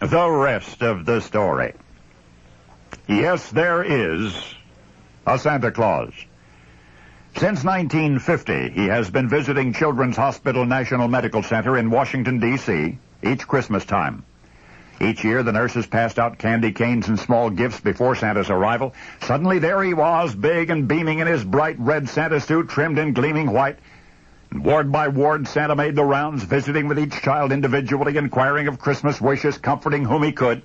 the rest of the story. Yes, there is a Santa Claus. Since 1950, he has been visiting Children's Hospital National Medical Center in Washington, D.C., each Christmas time. Each year, the nurses passed out candy canes and small gifts before Santa's arrival. Suddenly, there he was, big and beaming in his bright red Santa suit, trimmed in gleaming white. And ward by ward, Santa made the rounds, visiting with each child individually, inquiring of Christmas wishes, comforting whom he could.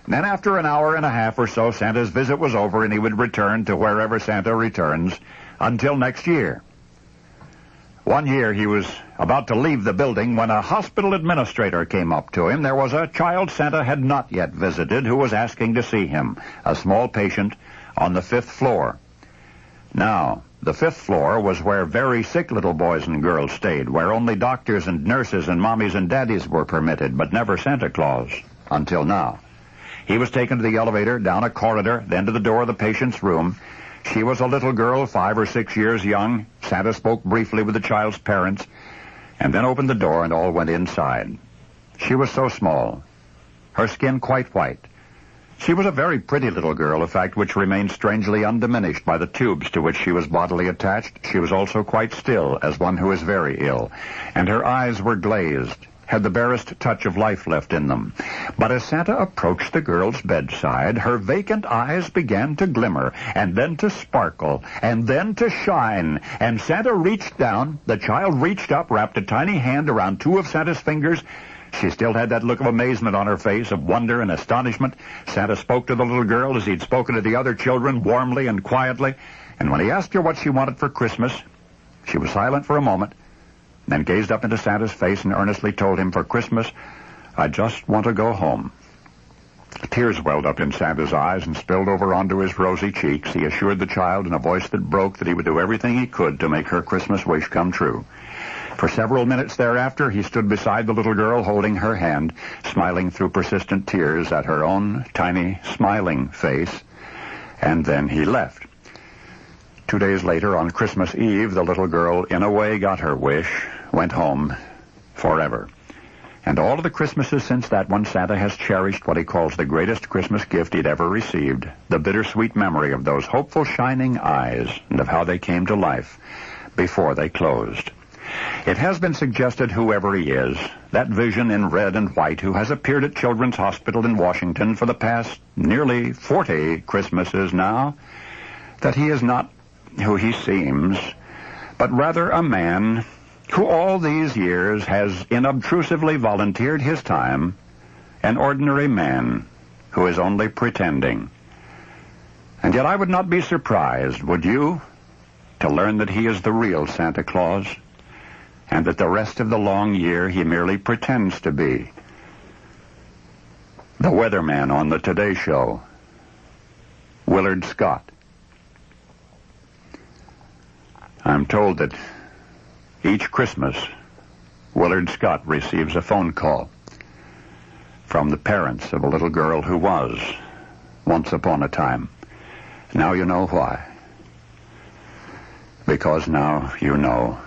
And then after an hour and a half or so, Santa's visit was over, and he would return to wherever Santa returns until next year. One year he was about to leave the building when a hospital administrator came up to him. There was a child Santa had not yet visited who was asking to see him, a small patient on the 5th floor. Now, the 5th floor was where very sick little boys and girls stayed, where only doctors and nurses and mommies and daddies were permitted, but never Santa Claus, until now. He was taken to the elevator, down a corridor, then to the door of the patient's room. She was a little girl, 5 or 6 years young. Santa spoke briefly with the child's parents, and then opened the door and all went inside. She was so small, her skin quite white. She was a very pretty little girl, a fact which remained strangely undiminished by the tubes to which she was bodily attached. She was also quite still, as one who is very ill, and her eyes were glazed, had the barest touch of life left in them. But as Santa approached the girl's bedside, her vacant eyes began to glimmer, and then to sparkle, and then to shine. And Santa reached down, the child reached up, wrapped a tiny hand around 2 of Santa's fingers. She still had that look of amazement on her face, of wonder and astonishment. Santa spoke to the little girl as he'd spoken to the other children, warmly and quietly. And when he asked her what she wanted for Christmas, she was silent for a moment, then gazed up into Santa's face and earnestly told him, "For Christmas, I just want to go home." Tears welled up in Santa's eyes and spilled over onto his rosy cheeks. He assured the child in a voice that broke that he would do everything he could to make her Christmas wish come true. For several minutes thereafter, he stood beside the little girl, holding her hand, smiling through persistent tears at her own tiny, smiling face, and then he left. 2 days later, on Christmas Eve, the little girl, in a way, got her wish, went home forever. And all of the Christmases since that one, Santa has cherished what he calls the greatest Christmas gift he'd ever received, the bittersweet memory of those hopeful, shining eyes and of how they came to life before they closed. It has been suggested, whoever he is, that vision in red and white who has appeared at Children's Hospital in Washington for the past nearly 40 Christmases now, that he is not who he seems, but rather a man who all these years has inobtrusively volunteered his time, an ordinary man who is only pretending. And yet I would not be surprised, would you, to learn that he is the real Santa Claus, and that the rest of the long year he merely pretends to be the weatherman on the Today Show, Willard Scott. I'm told that each Christmas, Willard Scott receives a phone call from the parents of a little girl who was, once upon a time. Now you know why. Because now you know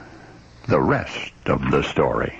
the rest of the story.